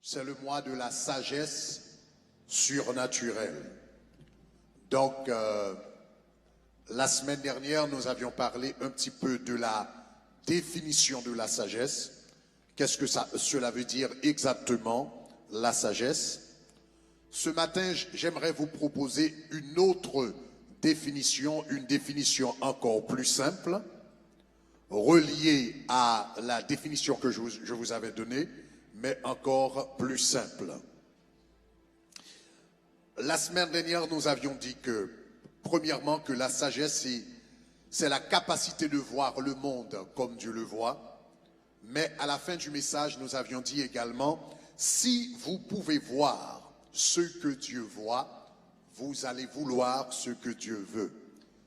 c'est le mois de la sagesse surnaturelle. Donc, la semaine dernière, nous avions parlé un petit peu de la définition de la sagesse. Qu'est-ce que cela veut dire exactement, la sagesse? Ce matin, j'aimerais vous proposer une autre définition, une définition encore plus simple, reliée à la définition que je vous avais donnée, mais encore plus simple. La semaine dernière, nous avions dit que, premièrement, que la sagesse, c'est la capacité de voir le monde comme Dieu le voit. Mais à la fin du message, nous avions dit également, si vous pouvez voir ce que Dieu voit, vous allez vouloir ce que Dieu veut.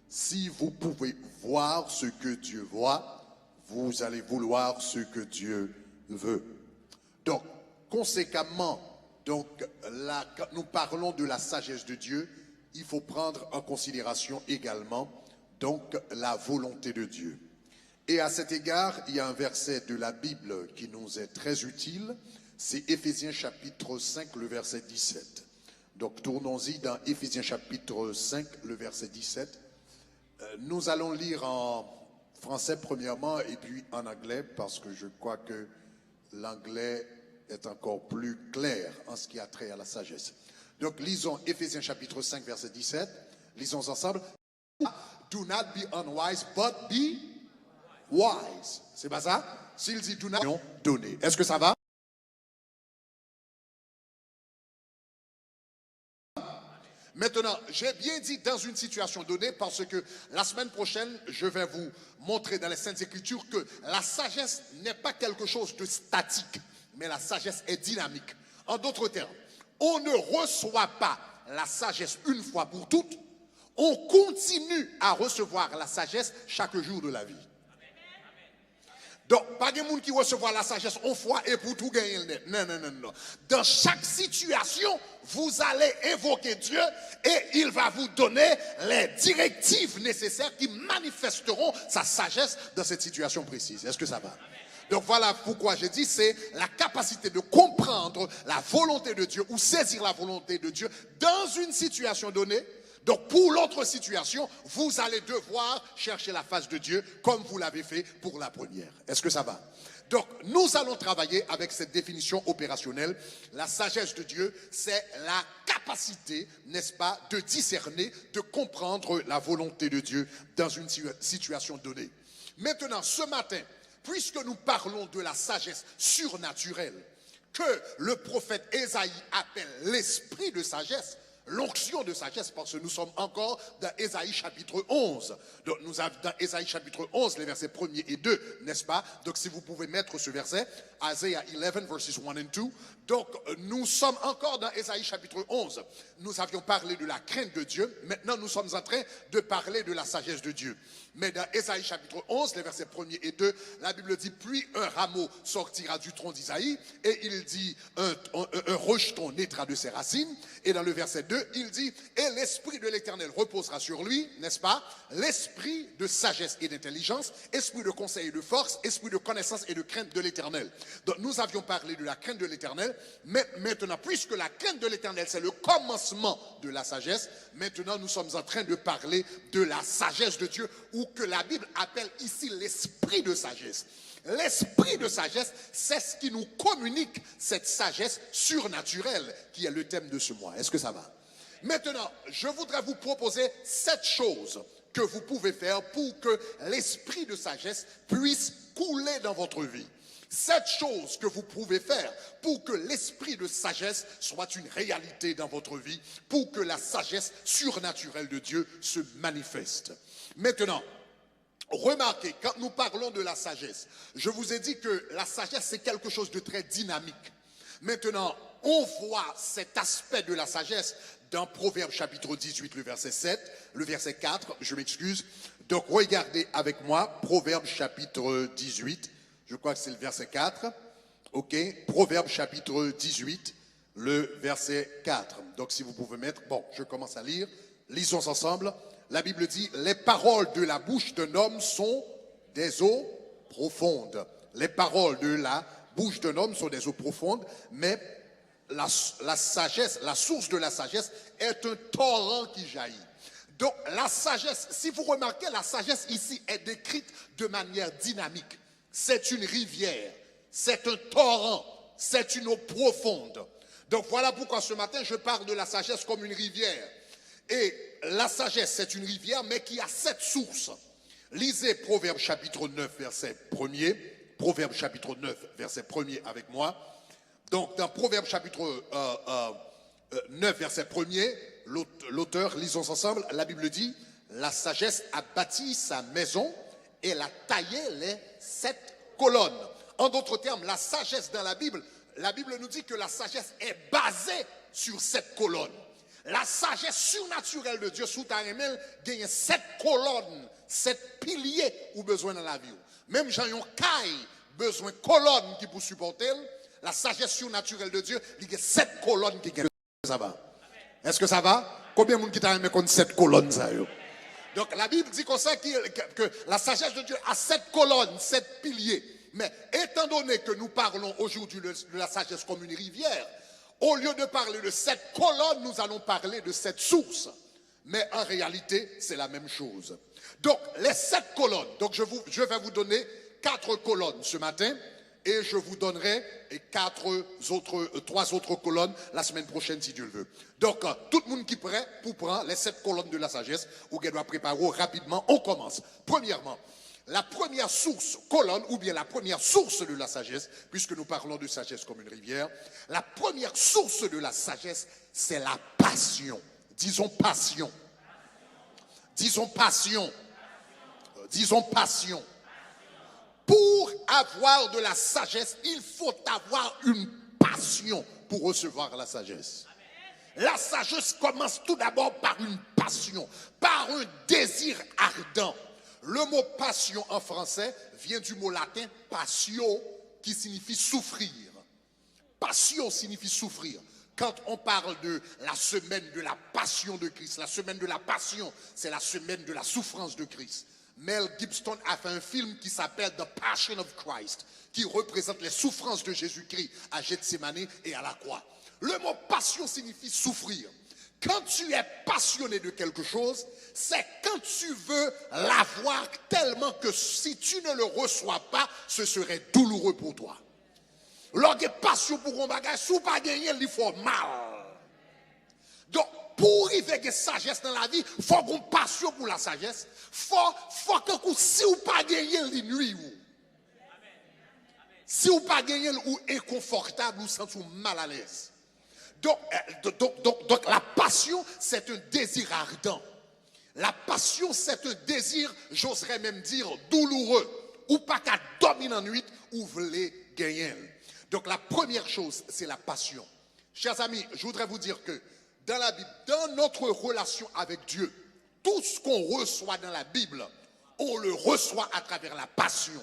Si vous pouvez voir ce que Dieu voit, vous allez vouloir ce que Dieu veut. Donc, conséquemment, quand nous parlons de la sagesse de Dieu, il faut prendre en considération également donc la volonté de Dieu. Et à cet égard, il y a un verset de la Bible qui nous est très utile, c'est Éphésiens chapitre 5, le verset 17. Donc tournons-y dans Éphésiens chapitre 5, le verset 17. Nous allons lire en français premièrement et puis en anglais parce que je crois que l'anglais est encore plus clair en ce qui a trait à la sagesse. Donc lisons Éphésiens chapitre 5, verset 17. Lisons ensemble. Do not be unwise, but be wise. C'est pas ça? S'il dit do not, donner. Est-ce que ça va? Maintenant, j'ai bien dit dans une situation donnée parce que la semaine prochaine, je vais vous montrer dans les Saintes Écritures que la sagesse n'est pas quelque chose de statique, mais la sagesse est dynamique. En d'autres termes, on ne reçoit pas la sagesse une fois pour toutes, on continue à recevoir la sagesse chaque jour de la vie. Donc, pas de monde qui recevra la sagesse une fois et pour tout gagner le net. Non, non, non, non. Dans chaque situation, vous allez évoquer Dieu et il va vous donner les directives nécessaires qui manifesteront sa sagesse dans cette situation précise. Est-ce que ça va? Donc voilà pourquoi je dis, c'est la capacité de comprendre la volonté de Dieu ou saisir la volonté de Dieu dans une situation donnée. Donc pour l'autre situation, vous allez devoir chercher la face de Dieu comme vous l'avez fait pour la première. Est-ce que ça va? Donc nous allons travailler avec cette définition opérationnelle. La sagesse de Dieu, c'est la capacité, n'est-ce pas, de discerner, de comprendre la volonté de Dieu dans une situation donnée. Maintenant, ce matin, puisque nous parlons de la sagesse surnaturelle, que le prophète Ésaïe appelle l'esprit de sagesse, l'onction de sagesse, parce que nous sommes encore dans Ésaïe chapitre 11. Donc nous avons dans Ésaïe chapitre 11, les versets 1er et 2, n'est-ce pas? Donc si vous pouvez mettre ce verset, Isaiah 11, verses 1 and 2. Donc nous sommes encore dans Ésaïe chapitre 11. Nous avions parlé de la crainte de Dieu. Maintenant nous sommes en train de parler de la sagesse de Dieu. Mais dans Ésaïe chapitre 11, les versets 1er et 2, la Bible dit, puis un rameau sortira du tronc d'Isaïe, et il dit, un rejeton naîtra de ses racines. Et dans le verset 2, il dit, et l'esprit de l'Éternel reposera sur lui, n'est-ce pas? L'esprit de sagesse et d'intelligence, esprit de conseil et de force, esprit de connaissance et de crainte de l'Éternel. Donc nous avions parlé de la crainte de l'Éternel, mais maintenant, puisque la crainte de l'Éternel, c'est le commencement de la sagesse, maintenant nous sommes en train de parler de la sagesse de Dieu, ou que la Bible appelle ici l'esprit de sagesse. L'esprit de sagesse, c'est ce qui nous communique cette sagesse surnaturelle qui est le thème de ce mois. Est-ce que ça va? Maintenant, je voudrais vous proposer 7 choses que vous pouvez faire pour que l'esprit de sagesse puisse couler dans votre vie. 7 choses que vous pouvez faire pour que l'esprit de sagesse soit une réalité dans votre vie, pour que la sagesse surnaturelle de Dieu se manifeste. Maintenant, remarquez, quand nous parlons de la sagesse, je vous ai dit que la sagesse, c'est quelque chose de très dynamique. Maintenant, on voit cet aspect de la sagesse dans Proverbe chapitre 18, le verset 7, le verset 4, je m'excuse. Donc, regardez avec moi, Proverbe chapitre 18, je crois que c'est le verset 4. Ok, Proverbe chapitre 18, le verset 4. Donc, si vous pouvez mettre, bon, je commence à lire. Lisons ensemble. La Bible dit, les paroles de la bouche d'un homme sont des eaux profondes. Les paroles de la bouche d'un homme sont des eaux profondes, mais la sagesse, la source de la sagesse est un torrent qui jaillit. Donc la sagesse, si vous remarquez, la sagesse ici est décrite de manière dynamique. C'est une rivière, c'est un torrent, c'est une eau profonde. Donc voilà pourquoi ce matin je parle de la sagesse comme une rivière. Et la sagesse c'est une rivière mais qui a 7 sources. Lisez Proverbe chapitre 9 verset 1er. Proverbe chapitre 9 verset 1er avec moi. Donc dans Proverbe chapitre 9 verset 1er, l'auteur, lisons ensemble, la Bible dit, la sagesse a bâti sa maison et elle a taillé les 7 colonnes. En d'autres termes, la sagesse dans la Bible nous dit que la sagesse est basée sur 7 colonnes. La sagesse surnaturelle de Dieu sous ta remède gagne 7 colonnes, 7 piliers ou besoin dans la vie. Même Jean yon caille besoin de colonnes qui pour supporter. La sagesse surnaturelle de Dieu, il y a 7 colonnes qui gagnent. Ça va? Est-ce que ça va? Combien de monde qui t'a aimé contre 7 colonnes ça yo? Donc la Bible dit comme ça que la sagesse de Dieu a 7 colonnes, 7 piliers. Mais étant donné que nous parlons aujourd'hui de la sagesse comme une rivière, au lieu de parler de 7 colonnes, nous allons parler de 7 sources. Mais en réalité, c'est la même chose. Donc les 7 colonnes, donc je vais vous donner 4 colonnes ce matin. Et je vous donnerai 3 autres colonnes la semaine prochaine si Dieu le veut. Donc, tout le monde qui est prêt pour prendre les 7 colonnes de la sagesse, ou qui doit préparer rapidement, on commence. Premièrement, la première source, colonne, ou bien la première source de la sagesse, puisque nous parlons de sagesse comme une rivière, la première source de la sagesse, c'est la passion. Disons passion. Disons passion. Disons passion. Pour avoir de la sagesse, il faut avoir une passion pour recevoir la sagesse. La sagesse commence tout d'abord par une passion, par un désir ardent. Le mot passion en français vient du mot latin passio, qui signifie souffrir. Passion signifie souffrir. Quand on parle de la semaine de la passion de Christ, la semaine de la passion, c'est la semaine de la souffrance de Christ. Mel Gibson a fait un film qui s'appelle The Passion of Christ, qui représente les souffrances de Jésus-Christ à Gethsémani et à la croix. Le mot passion signifie souffrir. Quand tu es passionné de quelque chose, c'est quand tu veux l'avoir tellement que si tu ne le reçois pas, ce serait douloureux pour toi. Lorsque tu as passion pour un bagage, si tu n'as pas gagné, il faut mal. Donc, pour arriver à la sagesse dans la vie, il faut qu'on passion pour la sagesse. Faut que si vous pas gagné les nuits, si vous pas gagné ou inconfortable, vous sentez mal à l'aise. Donc la passion, c'est un désir ardent. La passion, c'est un désir, j'oserais même dire, douloureux. Ou pas qu'à dormir en nuit, ou voulez gagner. Donc la première chose, c'est la passion. Chers amis, je voudrais vous dire que dans la Bible, dans notre relation avec Dieu, tout ce qu'on reçoit dans la Bible, on le reçoit à travers la passion.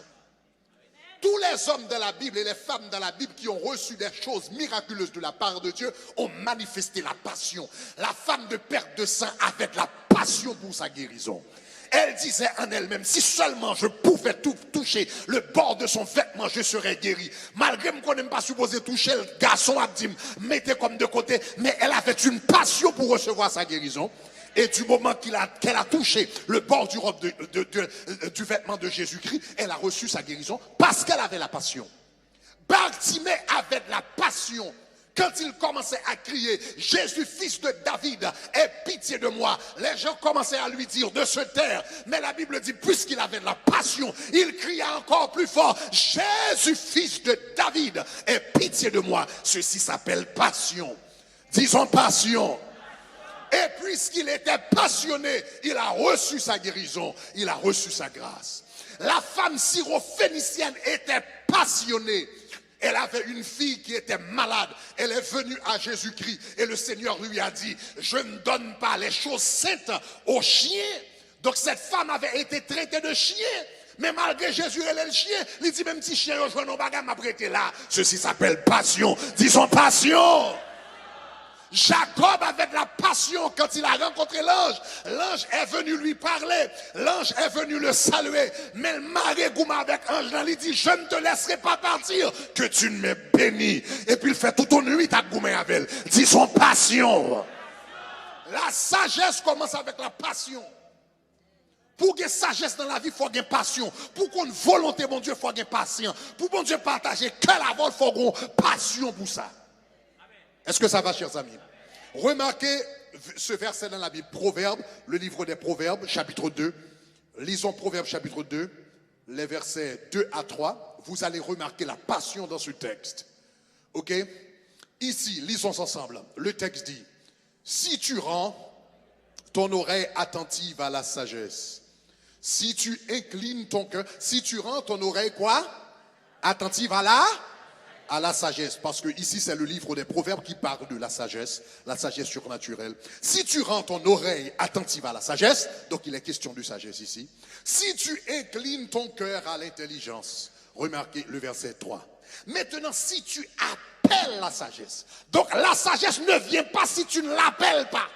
Tous les hommes de la Bible et les femmes de la Bible qui ont reçu des choses miraculeuses de la part de Dieu ont manifesté la passion. La femme de perte de sang avait de la passion pour sa guérison. Elle disait en elle-même, si seulement je pouvais toucher le bord de son vêtement, je serais guéri. Malgré qu'on n'aime pas supposé toucher, le garçon a dit, mettez comme de côté, mais elle avait une passion pour recevoir sa guérison. Et du moment qu'elle a touché le bord du vêtement de Jésus-Christ, elle a reçu sa guérison parce qu'elle avait la passion. Bartimée avait de la passion. Quand il commençait à crier, Jésus, fils de David, aie pitié de moi, les gens commençaient à lui dire de se taire. Mais la Bible dit, puisqu'il avait de la passion, il cria encore plus fort, Jésus, fils de David, aie pitié de moi. Ceci s'appelle passion. Disons passion. Et puisqu'il était passionné, il a reçu sa guérison, il a reçu sa grâce. La femme syrophénicienne était passionnée. Elle avait une fille qui était malade. Elle est venue à Jésus-Christ et le Seigneur lui a dit, je ne donne pas les choses saintes aux chiens. Donc cette femme avait été traitée de chien. Mais malgré Jésus, elle est le chien. Il dit, même si chien, je ne vais pas prêter là. Ceci s'appelle passion. Disons passion. Jacob avait de la passion quand il a rencontré l'ange. L'ange est venu lui parler. L'ange est venu le saluer. Mais le mari gouma avec l'ange, il dit, je ne te laisserai pas partir que tu ne m'aies béni. Et puis il fait toute une nuit à goumé avec elle. Disons passion. La sagesse commence avec la passion. Pour qu'il y ait sagesse dans la vie, il faut qu'il y ait passion. Pour qu'on ait volonté, mon Dieu, il faut qu'il y ait passion. Pour mon Dieu partager quel aval, il faut qu'on ait passion pour ça. Est-ce que ça va, chers amis? Remarquez ce verset dans la Bible, Proverbes, le livre des Proverbes, chapitre 2. Lisons Proverbes, chapitre 2, les versets 2 à 3. Vous allez remarquer la passion dans ce texte. Ok? Ici, lisons ensemble. Le texte dit, si tu rends ton oreille attentive à la sagesse, si tu inclines ton cœur, si tu rends ton oreille quoi? Attentive à la sagesse, parce que ici c'est le livre des Proverbes qui parle de la sagesse surnaturelle. Si tu rends ton oreille attentive à la sagesse, donc il est question de sagesse ici. Si tu inclines ton cœur à l'intelligence, remarquez le verset 3. Maintenant, si tu appelles la sagesse, donc la sagesse ne vient pas si tu ne l'appelles pas.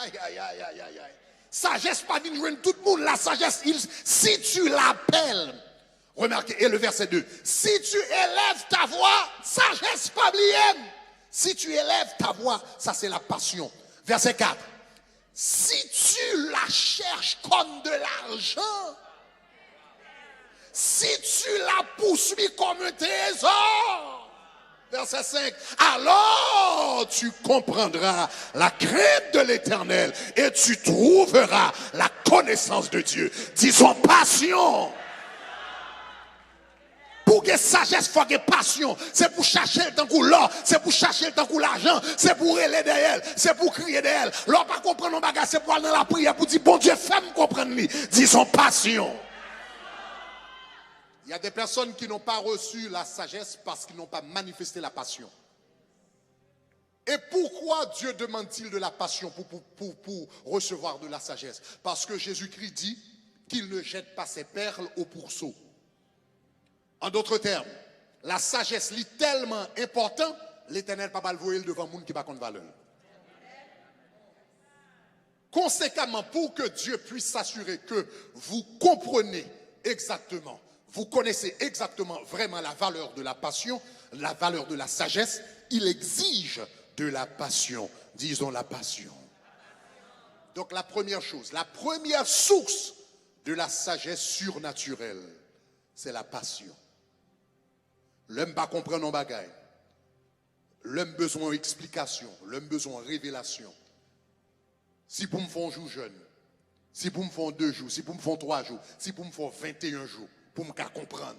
Aïe, aïe, aïe, aïe, aïe, aïe. Sagesse pas vient joindre tout le monde. La sagesse, si tu l'appelles, remarquez, et le verset 2, si tu élèves ta voix, sagesse pas blienne. Si tu élèves ta voix, ça c'est la passion. Verset 4, si tu la cherches comme de l'argent, si tu la poursuis comme un trésor, verset 5, alors tu comprendras la crainte de l'Éternel et tu trouveras la connaissance de Dieu. Disons passion. Pour que sagesse, il faut que passion. C'est pour chercher le temps pour l'or, c'est pour chercher le temps pour l'argent, c'est pour aller derrière, c'est pour crier derrière. L'or pas comprendre nos bagages, c'est pour aller dans la prière pour dire bon Dieu, fais-moi comprendre. Disons passion. Il y a des personnes qui n'ont pas reçu la sagesse parce qu'ils n'ont pas manifesté la passion. Et pourquoi Dieu demande-t-il de la passion pour recevoir de la sagesse? Parce que Jésus-Christ dit qu'il ne jette pas ses perles au pourceau. En d'autres termes, la sagesse est tellement importante, l'Éternel n'a pas le voir devant le monde qui n'a pas de valeur. Conséquemment, pour que Dieu puisse s'assurer que vous comprenez exactement, vous connaissez exactement vraiment la valeur de la passion, la valeur de la sagesse, il exige de la passion. Disons la passion. Donc la première chose, la première source de la sagesse surnaturelle, c'est la passion. L'homme pas comprendre nos bagailles. L'homme besoin d'explication, l'homme besoin de révélation. Si pour me faire un jour jeune, si pour me faire 2 jours, si pour me faire 3 jours, si pour me faire 21 jours, pour me comprendre.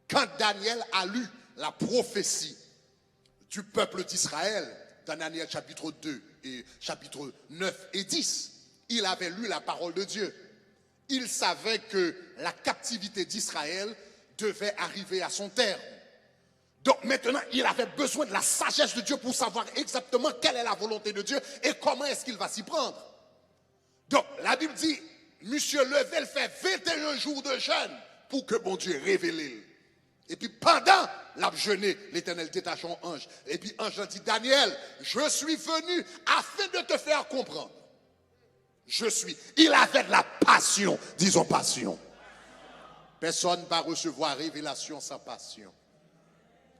Quand Daniel a lu la prophétie du peuple d'Israël, dans Daniel chapitre 2 et chapitre 9 et 10, il avait lu la parole de Dieu. Il savait que la captivité d'Israël devait arriver à son terme. Donc maintenant, il avait besoin de la sagesse de Dieu pour savoir exactement quelle est la volonté de Dieu et comment est-ce qu'il va s'y prendre. Donc la Bible dit, Monsieur Level fait 21 jours de jeûne pour que bon Dieu révèle. Et puis pendant la jeûnée, l'Éternel détache son ange. Et puis l'ange dit, Daniel, je suis venu afin de te faire comprendre. Il avait de la passion, disons passion. Personne ne va recevoir révélation sans passion.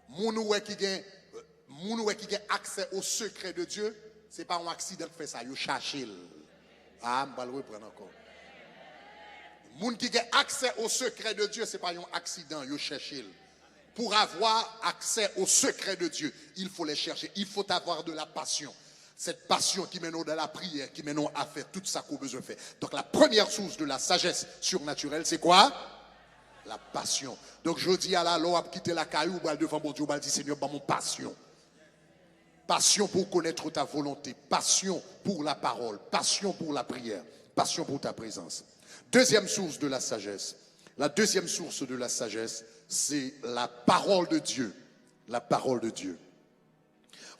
Moun qui a accès au secret de Dieu, ce n'est pas un accident qui fait ça, il cherche. Ah, je vais le reprendre encore. Moun qui a accès au secret de Dieu, ce n'est pas un accident, il cherche. Pour avoir accès au secret de Dieu, il faut les chercher. Il faut avoir de la passion. Cette passion qui mène dans la prière, qui mène à faire tout ça qu'on a besoin de faire. Donc la première source de la sagesse surnaturelle, c'est quoi? La passion. Donc je dis à la loi, quitter la caillou, devant mon Dieu, dit Seigneur, mon passion. Passion pour connaître ta volonté, passion pour la parole, passion pour la prière, passion pour ta présence. Deuxième source de la sagesse. La deuxième source de la sagesse, c'est la parole de Dieu. La parole de Dieu.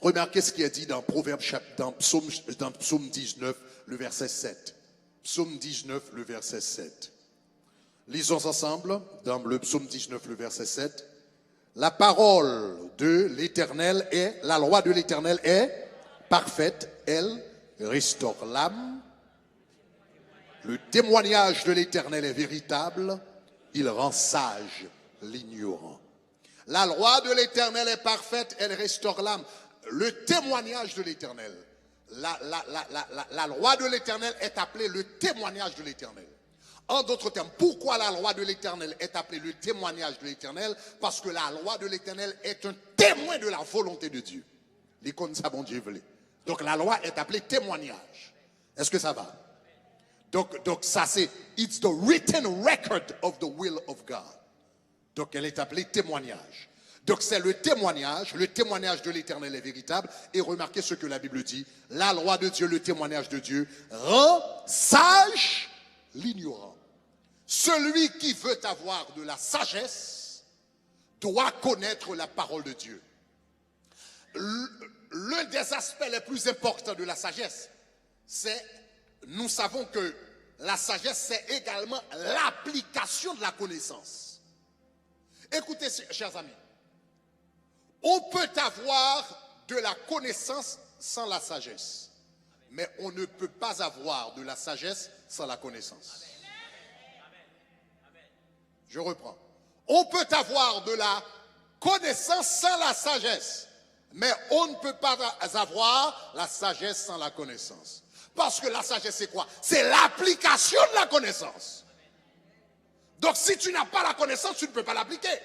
Remarquez ce qui est dit dans Proverbe, dans Psaume 19, le verset 7. Psaume 19, le verset 7. Lisons ensemble dans le Psaume 19, le verset 7. La parole de l'Éternel est, la loi de l'Éternel est parfaite, elle restaure l'âme. Le témoignage de l'Éternel est véritable, il rend sage l'ignorant. La loi de l'Éternel est parfaite, elle restaure l'âme. Le témoignage de l'Éternel, la loi de l'Éternel est appelée le témoignage de l'Éternel. En d'autres termes, pourquoi la loi de l'Éternel est appelée le témoignage de l'Éternel? Parce que la loi de l'Éternel est un témoin de la volonté de Dieu. L'icône ça, bon Dieu voulait. Donc la loi est appelée témoignage. Est-ce que ça va? Donc ça c'est, it's the written record of the will of God. Donc elle est appelée témoignage. Donc c'est le témoignage de l'Éternel est véritable. Et remarquez ce que la Bible dit, la loi de Dieu, le témoignage de Dieu, rend sage l'ignorant. Celui qui veut avoir de la sagesse doit connaître la parole de Dieu. L'un des aspects les plus importants de la sagesse, c'est, nous savons que la sagesse, c'est également l'application de la connaissance. Écoutez, chers amis, on peut avoir de la connaissance sans la sagesse, mais on ne peut pas avoir de la sagesse sans la connaissance. Je reprends. On peut avoir de la connaissance sans la sagesse, mais on ne peut pas avoir la sagesse sans la connaissance. Parce que la sagesse, c'est quoi? C'est l'application de la connaissance. Donc, si tu n'as pas la connaissance, tu ne peux pas l'appliquer.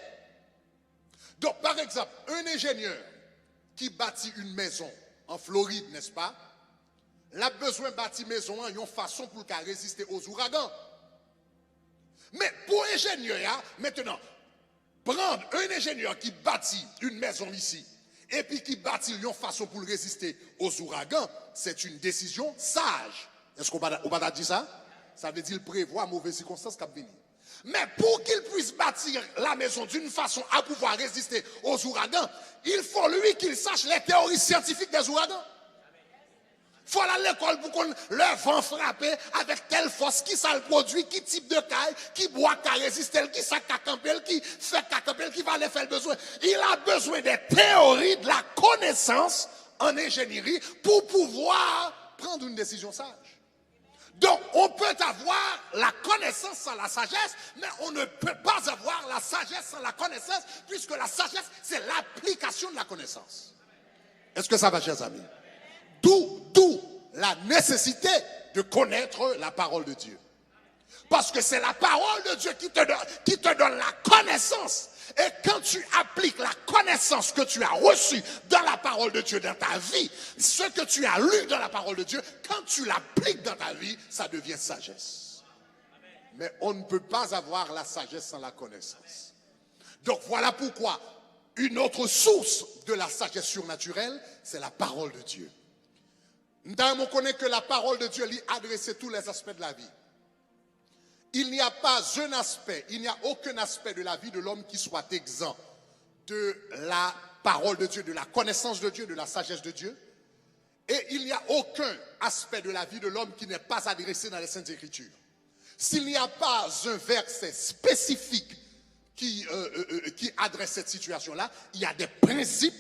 Donc, par exemple, un ingénieur qui bâtit une maison en Floride, n'est-ce pas? Il a besoin de bâtir une maison en une façon pour qu'elle résister aux ouragans. Mais pour un ingénieur, maintenant, prendre un ingénieur qui bâtit une maison ici, et puis qui bâtit une façon pour résister aux ouragans, c'est une décision sage. Est-ce qu'on va dire ça? Ça veut dire qu'il prévoit mauvaises circonstances qui viennent. Mais pour qu'il puisse bâtir la maison d'une façon à pouvoir résister aux ouragans, il faut lui qu'il sache les théories scientifiques des ouragans. Il faut aller à l'école pour qu'on le vent frappe avec telle force, qui ça le produit, qui type de caille, qui bois qui résiste, qui ça cacampel, qui fait cacampel, qui va aller faire le besoin. Il a besoin des théories, de la connaissance en ingénierie pour pouvoir prendre une décision sage. Donc, on peut avoir la connaissance sans la sagesse, mais on ne peut pas avoir la sagesse sans la connaissance, puisque la sagesse, c'est l'application de la connaissance. Est-ce que ça va, chers amis? D'où la nécessité de connaître la parole de Dieu. Parce que c'est la parole de Dieu qui te donne la connaissance. Et quand tu appliques la connaissance que tu as reçue dans la parole de Dieu dans ta vie, ce que tu as lu dans la parole de Dieu, quand tu l'appliques dans ta vie, ça devient sagesse. Mais on ne peut pas avoir la sagesse sans la connaissance. Donc voilà pourquoi une autre source de la sagesse surnaturelle, c'est la parole de Dieu. Nous connaissons que la parole de Dieu lui adresse tous les aspects de la vie. Il n'y a pas un aspect, il n'y a aucun aspect de la vie de l'homme qui soit exempt de la parole de Dieu, de la connaissance de Dieu, de la sagesse de Dieu. Et il n'y a aucun aspect de la vie de l'homme qui n'est pas adressé dans les Saintes Écritures. S'il n'y a pas un verset spécifique qui adresse cette situation-là, il y a des principes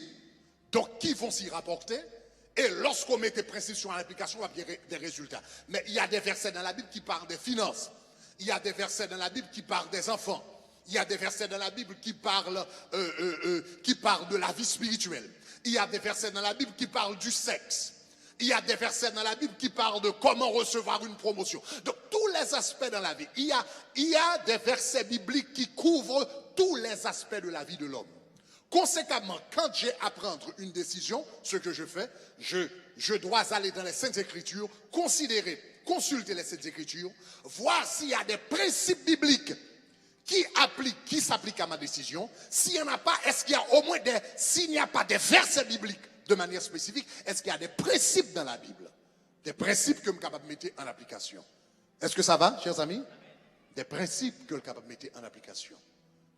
donc, qui vont s'y rapporter. Et lorsqu'on met des principes sur l'application, on va avoir des résultats. Mais il y a des versets dans la Bible qui parlent des finances. Il y a des versets dans la Bible qui parlent des enfants. Il y a des versets dans la Bible qui parlent de la vie spirituelle. Il y a des versets dans la Bible qui parlent du sexe. Il y a des versets dans la Bible qui parlent de comment recevoir une promotion. Donc, tous les aspects dans la vie. Il y a des versets bibliques qui couvrent tous les aspects de la vie de l'homme. Conséquemment, quand j'ai à prendre une décision, ce que je fais, je dois aller dans les Saintes Écritures, consulter les Saintes Écritures, voir s'il y a des principes bibliques qui s'appliquent à ma décision. S'il n'y en a pas, est-ce qu'il y a au moins s'il n'y a pas des versets bibliques de manière spécifique, est-ce qu'il y a des principes dans la Bible? Des principes que je suis capable de mettre en application. Est-ce que ça va, chers amis? Des principes que je suis capable de mettre en application.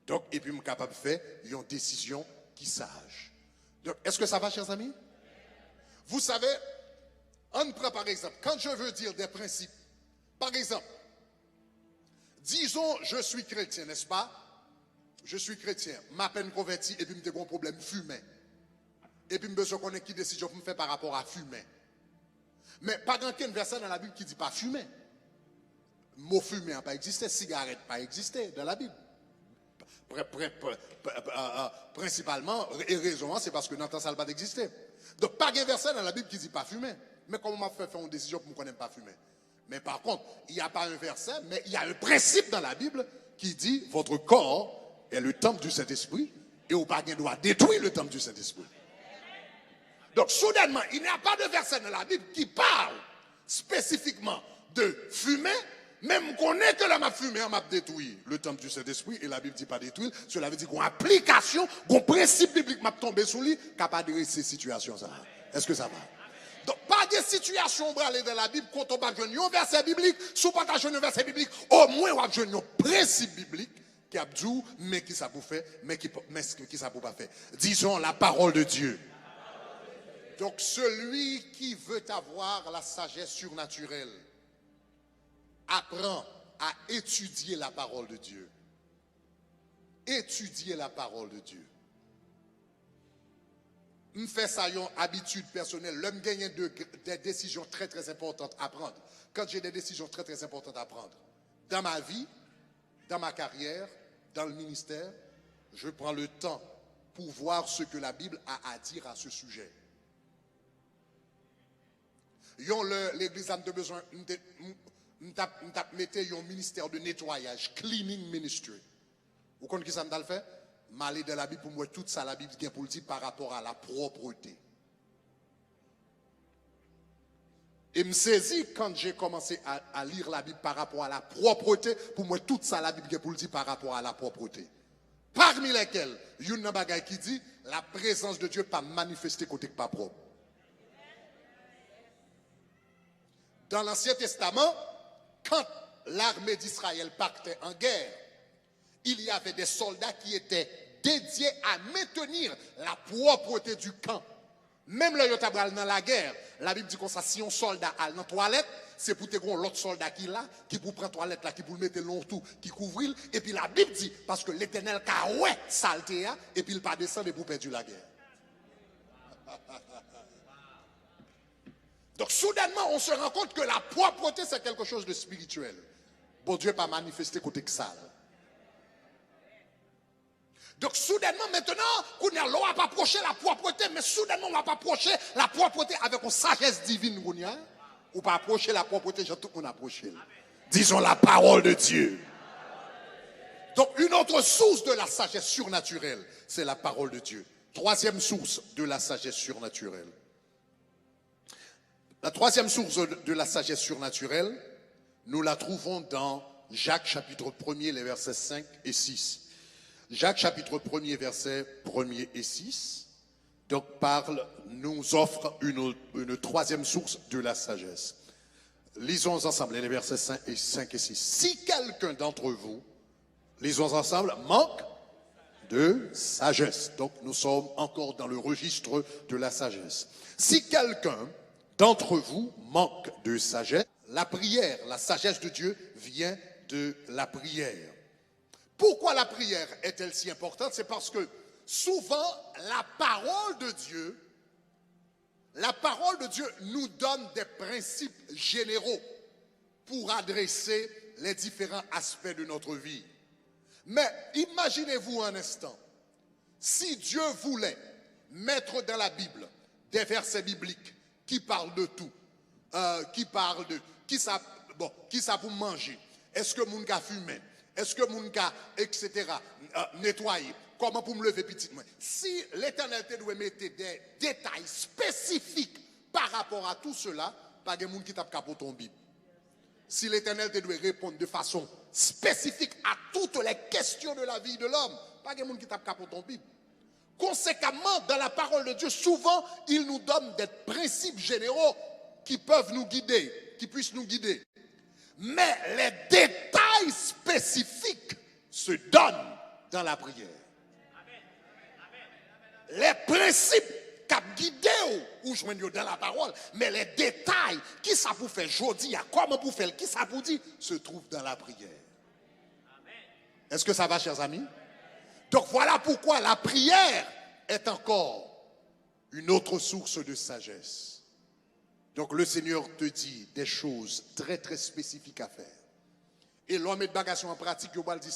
Donc, et puis, je suis capable de faire une décision qui sage. Donc, est-ce que ça va, chers amis? Vous savez, on prend par exemple, quand je veux dire des principes, par exemple, disons, je suis chrétien, n'est-ce pas? Je suis chrétien, ma peine converti et puis je un problème fumer. Et puis je besoin connaître qui décision pour me faire par rapport à fumer. Mais pas aucun verset dans la Bible qui dit pas fumer. Mot fumer n'a pas existé, cigarette n'a pas existé dans la Bible. Principalement, et raison, c'est parce que dans le temps, ça n'a pas existé. Donc, pas un verset dans la Bible qui dit pas fumer. Mais comment on m'a fait faire une décision pour qu'on n'aime pas fumer? Mais par contre, il n'y a pas un verset, mais il y a un principe dans la Bible qui dit votre corps est le temple du Saint-Esprit et au pas doit détruire le temple du Saint-Esprit. Donc, soudainement, il n'y a pas de verset dans la Bible qui parle spécifiquement de fumer. Même qu'on est que la m'a fumé, on m'a détruit le temple du Saint-Esprit et la Bible dit pas détruire. Cela veut dire qu'on application, qu'on principe biblique m'a tombé sous lui, capable de ces situations ça. Est-ce que ça va? Donc pas de situation aller dans la Bible quand on pas jouer un verset biblique, sous pas jouer un verset biblique, au moins on va jouer un principe biblique qui a dit mais qui ça pour faire, mais qui ça pour pas faire. Disons la parole de Dieu. Donc celui qui veut avoir la sagesse surnaturelle apprend à étudier la parole de Dieu. Étudier la parole de Dieu. Je fais ça une habitude personnelle. L'homme gagne des décisions très très importantes à prendre. Quand j'ai des décisions très très importantes à prendre, dans ma vie, dans ma carrière, dans le ministère, je prends le temps pour voir ce que la Bible a à dire à ce sujet. L'église a besoin mettez un ministère de nettoyage, cleaning ministry. Vous connaissez qui ça me fait? M'aller dans la Bible pour moi tout ça la Bible qui est pour dire par rapport à la propreté. Et me saisis quand j'ai commencé à lire la Bible par rapport à la propreté, pour moi tout ça la Bible qui est pour dire par rapport à la propreté. Parmi lesquels, il y a un bagage qui dit la présence de Dieu pas manifestée côté pas propre. Dans l'Ancien Testament, quand l'armée d'Israël partait en guerre, il y avait des soldats qui étaient dédiés à maintenir la propreté du camp. Même le yotabral dans la guerre, la Bible dit comme ça, si un soldat a dans la toilette, c'est pour te l'autre soldat qui là, qui pour prendre la toilette là, qui pour le mettre long tout, qui couvre, et puis la Bible dit, parce que l'Éternel a ouais saleté, et puis il pas descendre pour perdre la guerre. Donc soudainement, on se rend compte que la propreté, c'est quelque chose de spirituel. Bon Dieu pas manifesté côté que ça. Donc soudainement, maintenant, on va pas approcher la propreté, mais soudainement, on va pas approcher la propreté avec une sagesse divine. Ou pas approcher la propreté, j'ai tout qu'on approche. Disons la parole de Dieu. Donc une autre source de la sagesse surnaturelle, c'est la parole de Dieu. Troisième source de la sagesse surnaturelle. La troisième source de la sagesse surnaturelle, nous la trouvons dans Jacques chapitre 1er, les versets 5 et 6. Jacques chapitre 1er, versets 1er et 6, donc nous offre une troisième source de la sagesse. Lisons ensemble les versets 5 et 6. Si quelqu'un d'entre vous, lisons ensemble, manque de sagesse. Donc nous sommes encore dans le registre de la sagesse. Si quelqu'un d'entre vous manque de sagesse, la prière, la sagesse de Dieu vient de la prière. Pourquoi la prière est-elle si importante? C'est parce que souvent la parole de Dieu nous donne des principes généraux pour adresser les différents aspects de notre vie. Mais imaginez-vous un instant, si Dieu voulait mettre dans la Bible des versets bibliques qui parlent de tout, qui parlent de qui ça pour manger, est-ce que mon gars fume, est-ce que mon gars, etc., nettoyer, comment pour me lever petit moi. Si l'Éternel te doit mettre des détails spécifiques par rapport à tout cela, pas de monde qui tape capot ton Bible. Si l'Éternel te doit répondre de façon spécifique à toutes les questions de la vie de l'homme, pas de monde qui tape capot ton Bible. Conséquemment, dans la parole de Dieu, souvent, il nous donne des principes généraux qui peuvent nous guider, qui puissent nous guider. Mais les détails spécifiques se donnent dans la prière. Les principes qui guident ou je dans la parole, mais les détails, qui ça pour faire aujourd'hui, comment pour faire, qui ça pour dire, se trouvent dans la prière. Est-ce que ça va, chers amis? Donc voilà pourquoi la prière est encore une autre source de sagesse. Donc le Seigneur te dit des choses très très spécifiques à faire. Et l'homme met de bagage en pratique, il va dire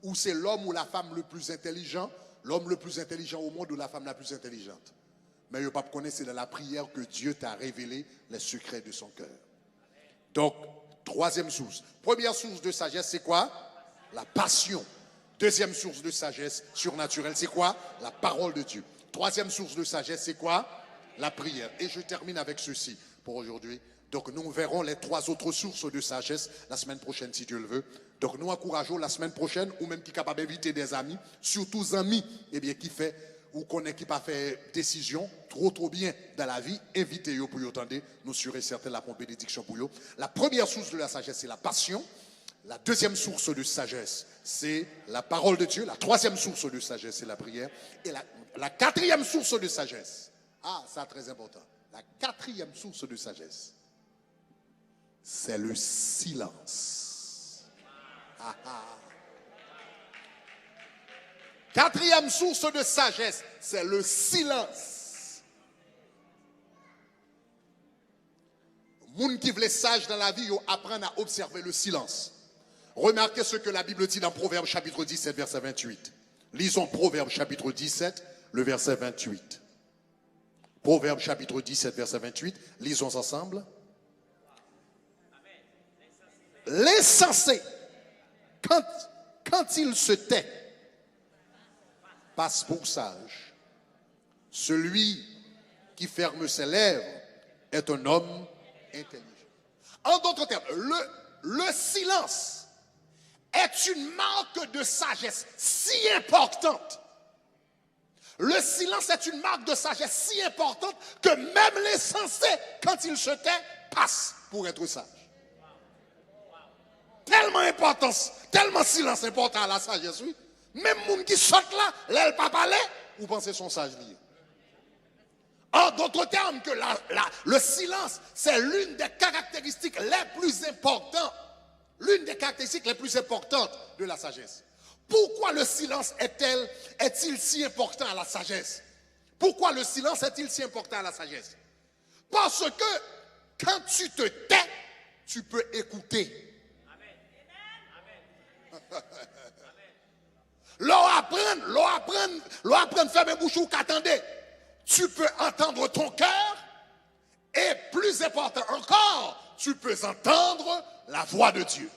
où c'est l'homme ou la femme le plus intelligent, l'homme le plus intelligent au monde ou la femme la plus intelligente. Mais il ne pas connaître, c'est dans la prière que Dieu t'a révélé les secrets de son cœur. Donc, troisième source. Première source de sagesse, c'est quoi? La passion. Deuxième source de sagesse surnaturelle, c'est quoi? La parole de Dieu. Troisième source de sagesse, c'est quoi? La prière. Et je termine avec ceci pour aujourd'hui. Donc nous verrons les trois autres sources de sagesse la semaine prochaine si Dieu le veut. Donc nous encourageons la semaine prochaine ou même qui est capable d'inviter des amis, surtout amis, eh bien qui fait ou connaît qui pas fait décision trop bien dans la vie, invitez-vous pour y entendre, nous serons certains la bénédiction pour vous. La première source de la sagesse c'est la passion. La deuxième source de sagesse, c'est la parole de Dieu. La troisième source de sagesse, c'est la prière. Et la quatrième source de sagesse, ça très important. La quatrième source de sagesse, c'est le silence. Quatrième source de sagesse, c'est le silence. Les gens qui veulent sage dans la vie, ils apprennent à observer le silence. Remarquez ce que la Bible dit dans Proverbe chapitre 17, verset 28. Lisons Proverbe chapitre 17, le verset 28. Proverbe chapitre 17, verset 28. Lisons ensemble. L'insensé, quand il se tait, passe pour sage. Celui qui ferme ses lèvres est un homme intelligent. En d'autres termes, le silence est une marque de sagesse si importante. Le silence est une marque de sagesse si importante que même les sensés, quand ils se tait, passent pour être sages. Tellement importance, tellement silence important à la sagesse, oui. Même les gens qui sortent là, là, pas parler, vous pensez sont sages liés. En d'autres termes, que le silence, c'est l'une des caractéristiques les plus importantes. L'une des caractéristiques les plus importantes de la sagesse. Pourquoi le silence est-il si important à la sagesse? Pourquoi le silence est-il si important à la sagesse? Parce que quand tu te tais, tu peux écouter. L'on apprend à fermer bouche ou qu'attendez. Tu peux entendre ton cœur et plus important encore, tu peux entendre la voix de Dieu.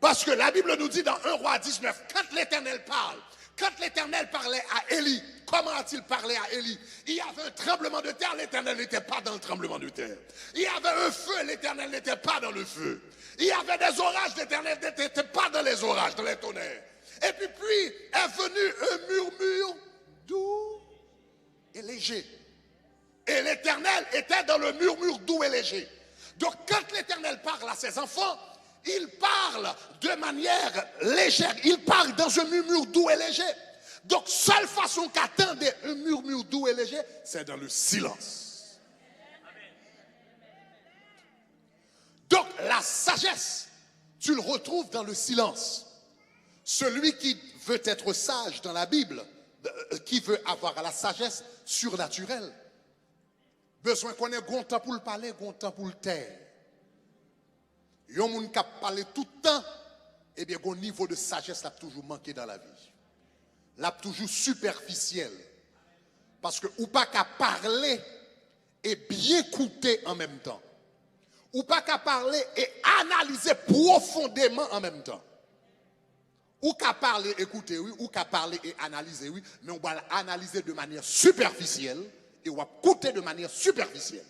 Parce que la Bible nous dit dans 1 Roi 19, quand l'Éternel parle, quand l'Éternel parlait à Élie, comment a-t-il parlé à Élie? Il y avait un tremblement de terre, l'Éternel n'était pas dans le tremblement de terre. Il y avait un feu, l'Éternel n'était pas dans le feu. Il y avait des orages, l'Éternel n'était pas dans les orages, dans les tonnerres. Et puis est venu un murmure doux et léger. Et l'Éternel était dans le murmure doux et léger. Donc quand l'Éternel parle à ses enfants, il parle de manière légère. Il parle dans un murmure doux et léger. Donc seule façon qu'attendre un murmure doux et léger, c'est dans le silence. Donc la sagesse, tu le retrouves dans le silence. Celui qui veut être sage dans la Bible, qui veut avoir la sagesse surnaturelle, besoin qu'on ait un temps pour le parler, un temps pour le taire. Il y a des gens qui parlent tout le temps, eh bien, au niveau de sagesse, l'a toujours manqué dans la vie. L'a toujours superficiel. Parce que ou pas qu'à parler et bien écouter en même temps. Ou pas qu'à parler et analyser profondément en même temps. Ou qu'à parler, écouter, oui, ou qu'à parler et analyser, oui, mais on va l'analyser de manière superficielle et on va écouter de manière superficielle.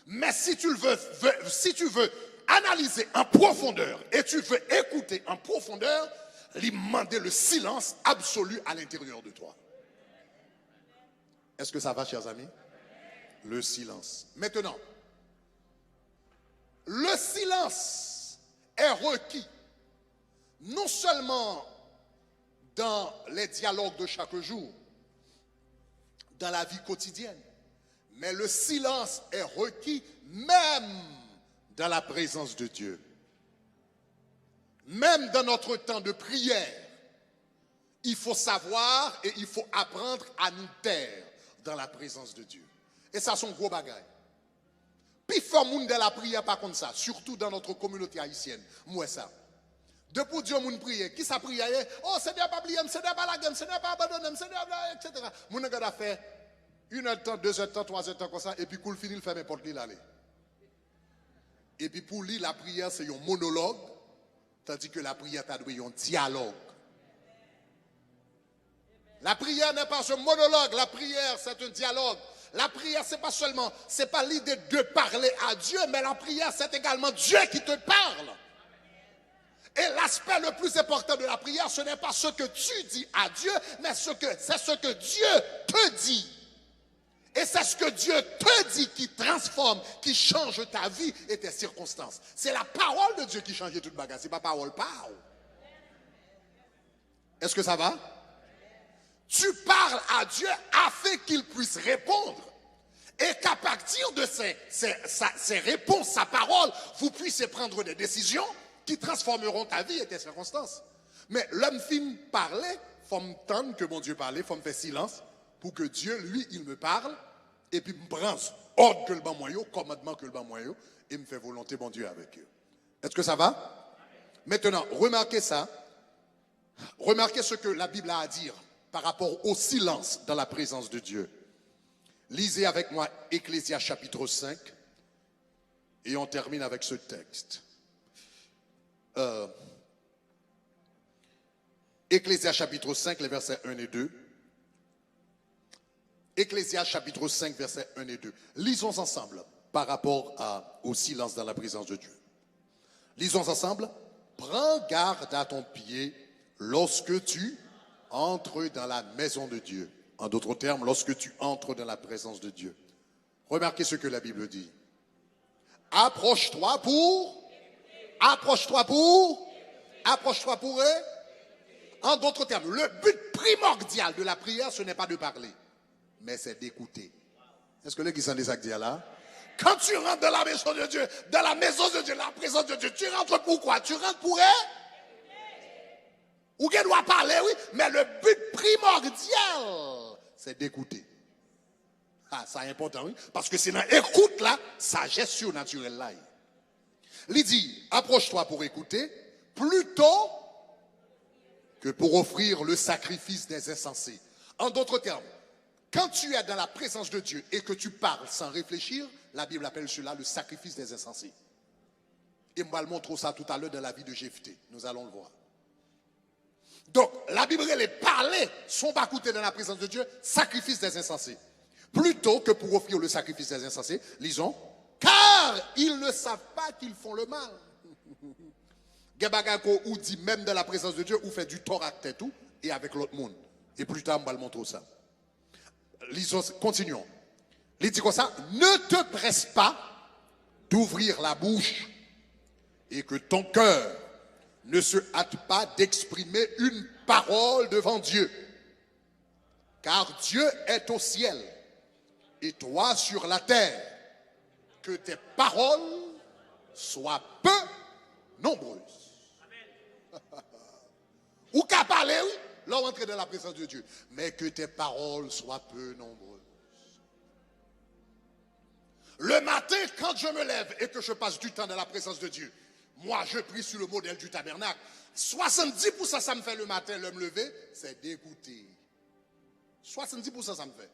Mais si tu veux analyser en profondeur et tu veux écouter en profondeur, lui demander le silence absolu à l'intérieur de toi. Est-ce que ça va, chers amis? Le silence. Maintenant, le silence est requis non seulement dans les dialogues de chaque jour, dans la vie quotidienne, mais le silence est requis même dans la présence de Dieu. Même dans notre temps de prière, il faut savoir et il faut apprendre à nous taire dans la présence de Dieu. Et ça, c'est un gros bagage. Puis, il faut monde de la prière, pas comme ça, surtout dans notre communauté haïtienne. Moi, ça. Depuis Dieu, moun prier. Qui ça prie? Oh, c'est pas prier, c'est pas la gamme, c'est pas abandonner, c'est pas, etc. Moun a fait 1 heure de temps, 2 heures de temps, 3 heures de temps, comme ça, et puis, cool fini, il fait n'importe qui l'aller. Et puis, pour lui, la prière, c'est un monologue, tandis que la prière, t'as doué un dialogue. La prière n'est pas un monologue, la prière, c'est un dialogue. La prière, c'est pas l'idée de parler à Dieu, mais la prière, c'est également Dieu qui te parle. Et l'aspect le plus important de la prière, ce n'est pas ce que tu dis à Dieu, mais c'est ce que Dieu te dit. Et c'est ce que Dieu te dit qui transforme, qui change ta vie et tes circonstances. C'est la parole de Dieu qui change toute bagarre, c'est pas parole. Est-ce que ça va? Tu parles à Dieu afin qu'il puisse répondre. Et qu'à partir de ces réponses, sa parole, vous puissiez prendre des décisions qui transformeront ta vie et tes circonstances. Mais l'homme fin parler, il faut me tendre que mon Dieu parle, il faut me faire silence pour que Dieu, lui, il me parle et puis me prend ordre que le ban moyen, commandement que le ban moyen et me fait volonté, mon Dieu, avec eux. Est-ce que ça va? Maintenant, remarquez ça. Remarquez ce que la Bible a à dire par rapport au silence dans la présence de Dieu. Lisez avec moi Ecclésias chapitre 5 et on termine avec ce texte. Ecclésias chapitre 5, les versets 1 et 2. Ecclésias chapitre 5, versets 1 et 2. Lisons ensemble par rapport au silence dans la présence de Dieu. Lisons ensemble. Prends garde à ton pied lorsque tu entres dans la maison de Dieu. En d'autres termes, lorsque tu entres dans la présence de Dieu. Remarquez ce que la Bible dit. Approche-toi pour eux. En d'autres termes, le but primordial de la prière, ce n'est pas de parler, mais c'est d'écouter. Est-ce que les qui sont des actes là? Quand tu rentres dans la maison de Dieu, la présence de Dieu, tu rentres pour quoi? Tu rentres pour eux? Ou qu'elle doit parler, oui, mais le but primordial, c'est d'écouter. Ah, ça est important, oui, parce que c'est dans l'écoute là, sagesse surnaturelle là. Il dit, approche-toi pour écouter, plutôt que pour offrir le sacrifice des insensés. En d'autres termes, quand tu es dans la présence de Dieu et que tu parles sans réfléchir, la Bible appelle cela le sacrifice des insensés. Et on va le montrer ça tout à l'heure dans la vie de Jephthé. Nous allons le voir. Donc, la Bible, elle est parlée, son pas écouté dans la présence de Dieu, sacrifice des insensés. Plutôt que pour offrir le sacrifice des insensés, lisons, car ils ne savent pas qu'ils font le mal. Gebagako ou dit même dans la présence de Dieu, ou fait du tort à tête tout, et avec l'autre monde. Et plus tard, on va le montrer ça. Lisons, continuons. Il dit comme ça, ne te presse pas d'ouvrir la bouche et que ton cœur ne se hâte pas d'exprimer une parole devant Dieu. Car Dieu est au ciel et toi sur la terre. Que tes paroles soient peu nombreuses. Ou qu'à parler, oui, là on entre dans la présence de Dieu. Mais que tes paroles soient peu nombreuses. Le matin, quand je me lève et que je passe du temps dans la présence de Dieu, moi, je prie sur le modèle du tabernacle. 70% ça me fait le matin, me lever, c'est d'écouter. 70% ça me fait.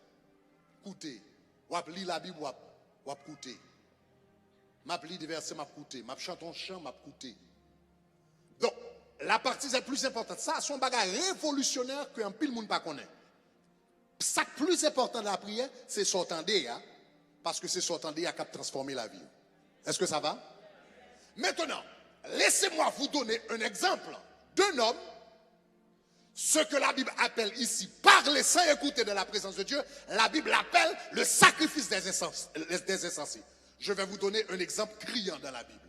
Écouter. Ou lire la Bible, ou écouter. M'a lire des versets, m'a écouter. M'a chanter un chant, m'a écouter. Donc, la partie la plus importante, ça, c'est un bagage révolutionnaire qu'un pile monde pas connaît. Ça, le plus important de la prière, c'est s'entender, hein, parce que c'est s'entender qui a transformé la vie. Est-ce que ça va? Maintenant, laissez-moi vous donner un exemple d'un homme, ce que la Bible appelle ici, parler sans écouter de la présence de Dieu, la Bible appelle le sacrifice des insensés. Je vais vous donner un exemple criant dans la Bible,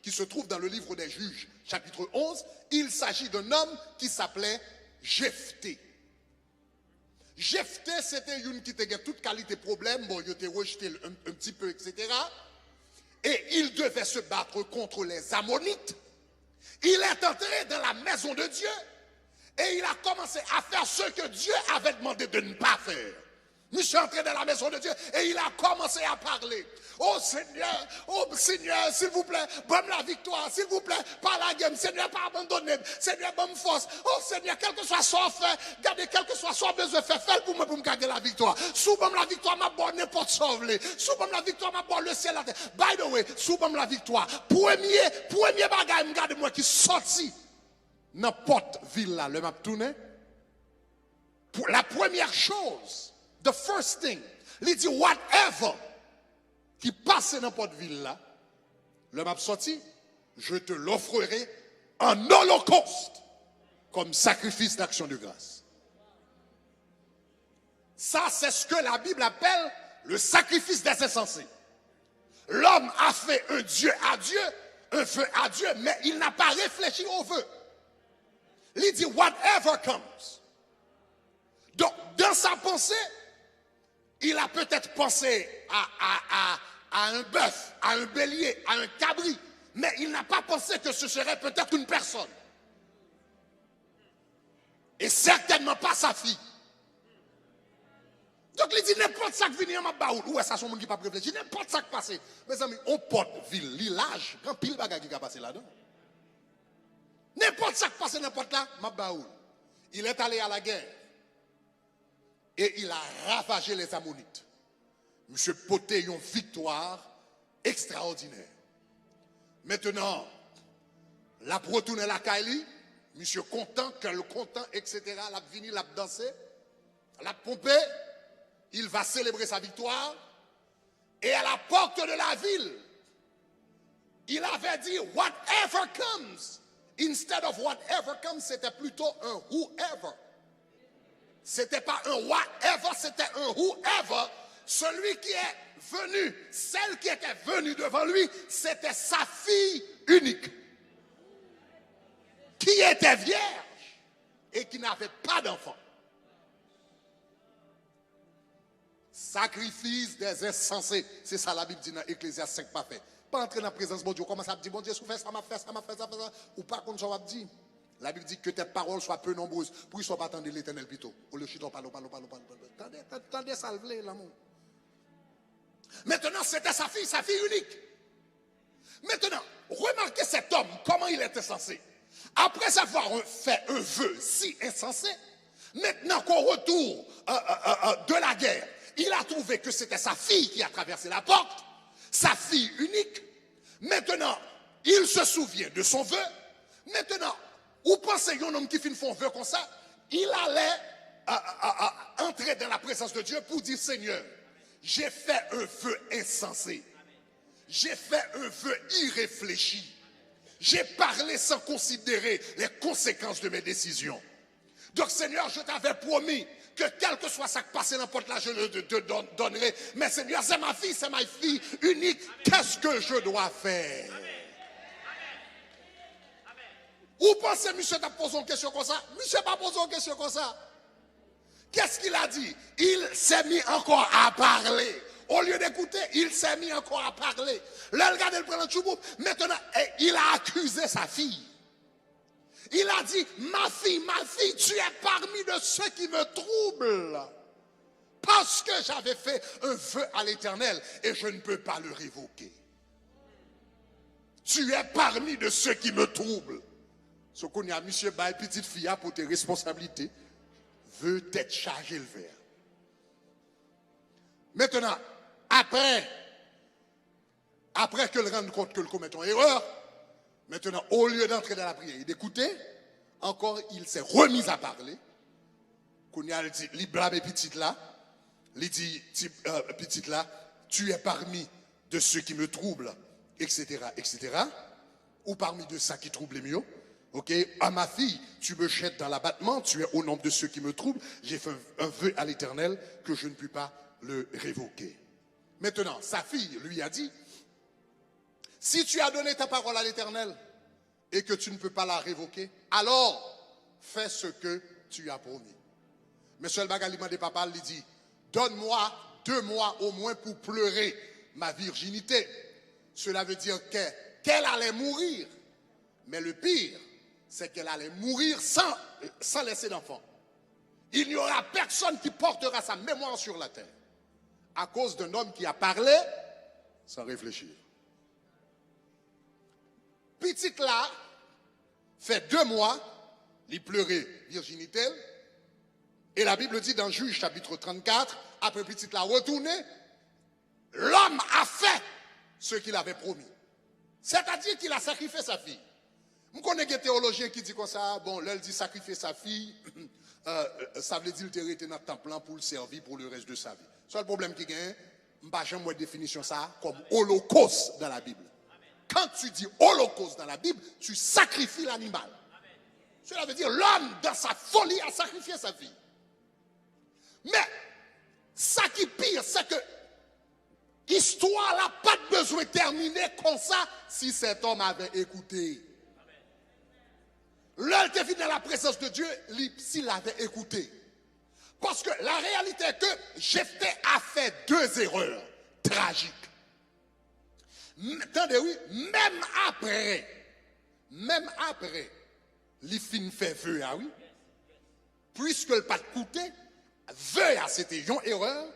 qui se trouve dans le livre des Juges, chapitre 11. Il s'agit d'un homme qui s'appelait Jephthé. Jephthé, c'était une qui avait toute qualité problème, bon, il était rejeté un petit peu, etc. Et il devait se battre contre les Ammonites. Il est entré dans la maison de Dieu. Et il a commencé à faire ce que Dieu avait demandé de ne pas faire. Monsieur est entré dans la maison de Dieu et il a commencé à parler. Oh Seigneur, s'il vous plaît, donne la victoire, s'il vous plaît, pas la game, Seigneur, pas abandonner, Seigneur, bonne force. Oh Seigneur, quel que soit son fait, gardez quel que soit son besoin, fais pour moi pour me garder la victoire. Sous la victoire, m'a bon n'importe sauver. Sous la victoire, m'a bon le ciel la terre. By the way, sous la victoire, premier bagage, me garde moi qui sorti n'importe ville là, le m'a tourné. Pour la première chose, the first thing, il dit whatever qui passe dans n'importe ville là, le m'a sorti, je te l'offrirai en holocauste comme sacrifice d'action de grâce. Ça, c'est ce que la Bible appelle le sacrifice des insensés. L'homme a fait un Dieu à Dieu, un vœu à Dieu, mais il n'a pas réfléchi au vœu. Il dit whatever comes. Donc, dans sa pensée, il a peut-être pensé à un bœuf, à un bélier, à un cabri, mais il n'a pas pensé que ce serait peut-être une personne. Et certainement pas sa fille. Donc il dit n'importe ça qui vient en ma baoul. Ouais, ça, c'est un monde qui n'a pas réfléchi. N'importe ça qui passe. Mes amis, on porte ville, village, quand pile bagage qui a passé là-dedans. N'importe ça qui passe n'importe là, ma baoul. Il est allé à la guerre. Et il a ravagé les Ammonites. Monsieur Poté, une victoire extraordinaire. Maintenant, la retourne la Kaili, monsieur content, qu'elle content, etc. La vini, la dansé, la pompé, il va célébrer sa victoire. Et à la porte de la ville, il avait dit whatever comes. Instead of whatever comes, c'était plutôt un whoever. C'était pas un whatever, c'était un whoever. Celui qui est venu, celle qui était venue devant lui, c'était sa fille unique. Qui était vierge et qui n'avait pas d'enfant. Sacrifice des insensés. C'est ça la Bible dit dans Ecclésiaste 5 pas fait. Pas entrer dans la présence de bon Dieu. Comment ça dit, bon Dieu, fait ça, m'a fait ça, m'a fait ça, m'a fait ça. Ou pas comme ça, on dit. La Bible dit que tes paroles soient peu nombreuses. Pour qu'ils ne soient pas attendus l'Éternel plutôt. Au lieu de parler. Attendez, salve l'amour. Maintenant, c'était sa fille unique. Maintenant, remarquez cet homme, comment il était censé. Après avoir fait un vœu si insensé, maintenant qu'au retour de la guerre, il a trouvé que c'était sa fille qui a traversé la porte, sa fille unique. Maintenant, il se souvient de son vœu. Maintenant, vous pensez qu'un homme qui fait un vœu comme ça, il allait entrer dans la présence de Dieu pour dire Seigneur, j'ai fait un vœu insensé. J'ai fait un vœu irréfléchi. J'ai parlé sans considérer les conséquences de mes décisions. Donc Seigneur, je t'avais promis que quel que soit ça qui passe n'importe là, je te donnerai. Mais Seigneur, c'est ma fille unique. Qu'est-ce que je dois faire? Vous pensez, monsieur, t'a posé une question comme ça? Monsieur n'a pas posé une question comme ça. Qu'est-ce qu'il a dit? Il s'est mis encore à parler. Au lieu d'écouter, il s'est mis encore à parler. Là, regardez le prénom de Choubou. Maintenant, il a accusé sa fille. Il a dit, ma fille, tu es parmi de ceux qui me troublent. Parce que j'avais fait un vœu à l'Éternel et je ne peux pas le révoquer. Tu es parmi de ceux qui me troublent. Ce qu'on y a, monsieur, bah, petite fille, pour tes responsabilités, veut être chargé le verre. Maintenant, après qu'elle rende compte que le commet une erreur, maintenant, au lieu d'entrer dans la prière et d'écouter, encore, il s'est remis à parler. Qu'on y a dit, il blâme petite là, il dit, petite là, tu es parmi de ceux qui me troublent, etc., etc., ou parmi de ceux qui troublent les mieux. Ok, à ma fille, tu me jettes dans l'abattement, tu es au nombre de ceux qui me troublent, j'ai fait un vœu à l'Éternel que je ne puis pas le révoquer. Maintenant, sa fille lui a dit, si tu as donné ta parole à l'Éternel et que tu ne peux pas la révoquer, alors fais ce que tu as promis. Mais seul bagaliment de papa lui dit, donne-moi 2 mois au moins pour pleurer ma virginité. Cela veut dire qu'elle allait mourir. Mais le pire, c'est qu'elle allait mourir sans laisser d'enfant. Il n'y aura personne qui portera sa mémoire sur la terre à cause d'un homme qui a parlé sans réfléchir. Petite là, fait 2 mois, il pleurait virginité. Et la Bible dit dans Juge chapitre 34, après petite là retourné, l'homme a fait ce qu'il avait promis. C'est-à-dire qu'il a sacrifié sa fille. Je connais des théologiens qui disent comme ça, bon, là, il dit sacrifier sa fille, ça veut dire qu'il était dans le temple pour le servir pour le reste de sa vie. C'est le problème qui gagne, je n'ai pas jamais définition ça comme holocauste dans la Bible. Quand tu dis holocauste dans la Bible, tu sacrifies l'animal. Cela veut dire l'homme, dans sa folie, a sacrifié sa fille. Mais, ça qui est pire, c'est que l'histoire n'a pas besoin de terminer comme ça si cet homme avait écouté. L'heure était venu dans la présence de Dieu s'il avait écouté. Parce que la réalité est que Jephthé a fait 2 erreurs tragiques. Attendez, oui, même après, les filles fait vœu, ah oui, puisque le pas de coûter, vœu, c'était une erreur,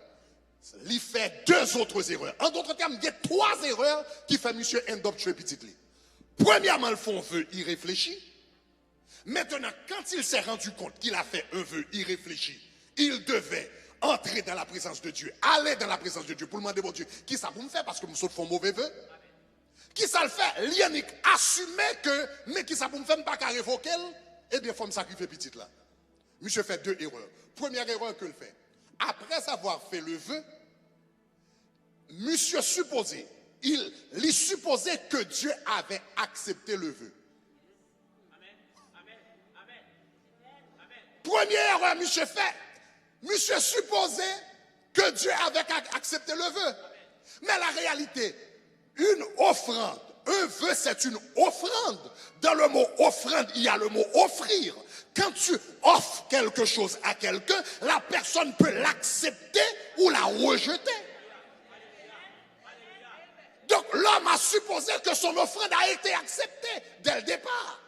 il fait 2 autres erreurs. En d'autres termes, il y a 3 erreurs qui fait monsieur Endop tuer petit lit. Premièrement, le fond vœu irréfléchi. Maintenant, quand il s'est rendu compte qu'il a fait un vœu irréfléchi, il devait entrer dans la présence de Dieu, aller dans la présence de Dieu pour demander, bon Dieu, qui ça pour me faire parce que nous sommes fait mauvais vœu? Qui ça le fait? Lianique, assumer que, mais qui ça pour me faire, pas qu'à révoquer, eh bien, il faut me sacrifier petit là. Monsieur fait 2 erreurs. Première erreur que le fait. Après avoir fait le vœu, monsieur supposait, il supposait que Dieu avait accepté le vœu. Première erreur, monsieur fait. Monsieur supposait que Dieu avait accepté le vœu. Mais la réalité, une offrande, un vœu, c'est une offrande. Dans le mot offrande, il y a le mot offrir. Quand tu offres quelque chose à quelqu'un, la personne peut l'accepter ou la rejeter. Donc l'homme a supposé que son offrande a été acceptée dès le départ,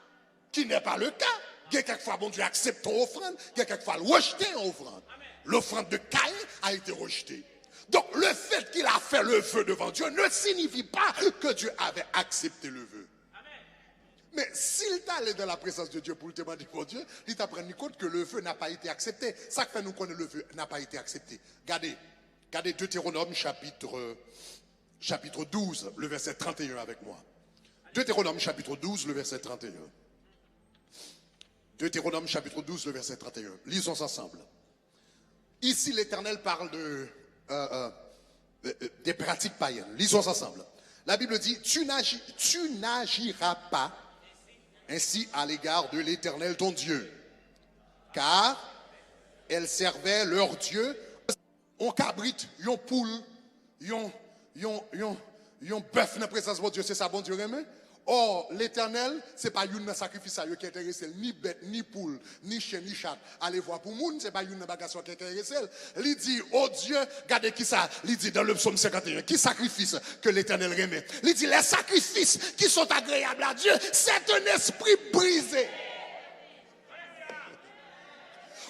qui n'est pas le cas. Il y a quelquefois, bon Dieu accepte ton offrande, il y a quelquefois rejeté ton offrande. L'offrande de Caïn a été rejetée. Donc le fait qu'il a fait le vœu devant Dieu ne signifie pas que Dieu avait accepté le vœu. Mais s'il t'allait dans la présence de Dieu pour te demander pour Dieu, il t'a pris compte que le vœu n'a pas été accepté. Ça fait nous connaître le vœu n'a pas été accepté. Regardez Deutéronome chapitre 12, le verset 31 avec moi. Deutéronome chapitre 12, le verset 31. Deutéronome chapitre 12, le verset 31. Lisons ensemble. Ici, l'Éternel parle des pratiques païennes. Lisons ensemble. La Bible dit, tu n'agiras pas ainsi à l'égard de l'Éternel ton Dieu, car elles servaient leur Dieu. On cabrite, yon poule, yon bœuf dans la présence de Dieu, c'est ça bon Dieu remet. Or, l'Éternel, c'est pas une sacrifice qui est intéressé, ni bête, ni poule, ni chien, ni chat. Allez voir pour moun, c'est pas une bagage qui est intéressé. Il dit, oh Dieu, regardez qui ça, il dit dans le psaume 51, qui sacrifice que l'Éternel remet. Il dit, les sacrifices qui sont agréables à Dieu, c'est un esprit brisé.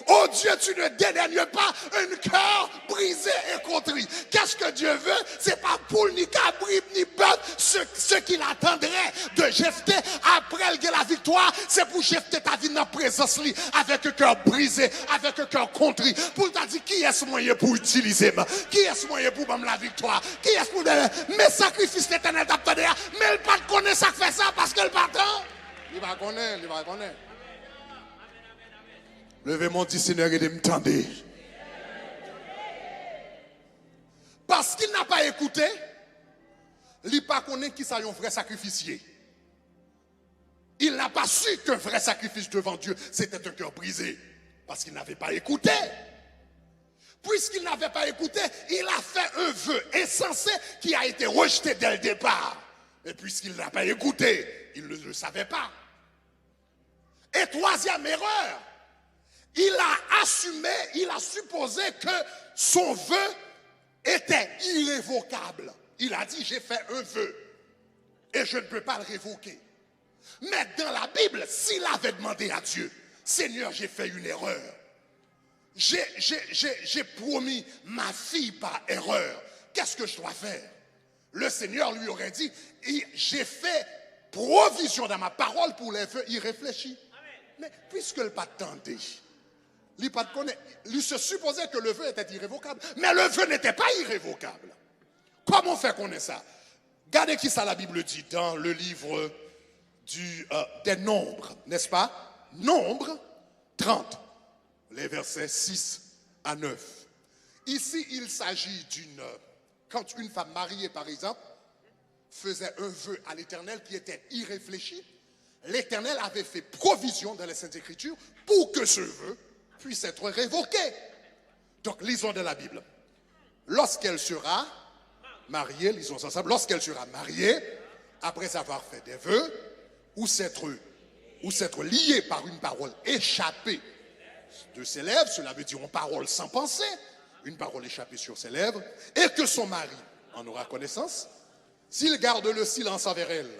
Oh Dieu, tu ne dédaignes pas un cœur brisé et contrit. Qu'est-ce que Dieu veut? C'est pas poule, ni cabri, ni bœuf. Ce qu'il attendrait de Jephthé après la victoire, c'est pour Jephthé ta vie dans la présence avec un cœur brisé, avec un cœur contrit. Pour t'a dit, qui est-ce moyen pour utiliser? Qui est-ce moyen pour la victoire? Qui est-ce pour mes sacrifices l'éternel t'attendait? Mais il pas connaît ça fait ça parce que le partant. Il va connaître. Levez mon dit Seigneur et de me tendre. Parce qu'il n'a pas écouté, il n'a pas connu qui ça un vrai sacrificier. Il n'a pas su qu'un vrai sacrifice devant Dieu, c'était un cœur brisé. Parce qu'il n'avait pas écouté. Puisqu'il n'avait pas écouté, il a fait un vœu insensé qui a été rejeté dès le départ. Et puisqu'il n'a pas écouté, il ne le savait pas. Et troisième erreur, il a assumé, il a supposé que son vœu était irrévocable. Il a dit, j'ai fait un vœu et je ne peux pas le révoquer. Mais dans la Bible, s'il avait demandé à Dieu, Seigneur, j'ai fait une erreur. J'ai promis ma fille par erreur. Qu'est-ce que je dois faire? Le Seigneur lui aurait dit, j'ai fait provision dans ma parole pour les vœux. Il réfléchit. Mais puisque le pas attendait, il se supposait que le vœu était irrévocable. Mais le vœu n'était pas irrévocable. Comment on fait qu'on ait ça? Regardez qui ça la Bible dit dans le livre des Nombres, n'est-ce pas? Nombre 30, les versets 6 à 9. Ici, il s'agit quand une femme mariée, par exemple, faisait un vœu à l'Éternel qui était irréfléchi, l'Éternel avait fait provision dans les Saintes Écritures pour que ce vœu puisse être révoqué. Donc, lisons de la Bible. Lorsqu'elle sera mariée, lisons ensemble, lorsqu'elle sera mariée, après avoir fait des vœux, ou s'être liée par une parole échappée de ses lèvres, cela veut dire une parole sans pensée, une parole échappée sur ses lèvres, et que son mari en aura connaissance, s'il garde le silence envers elle,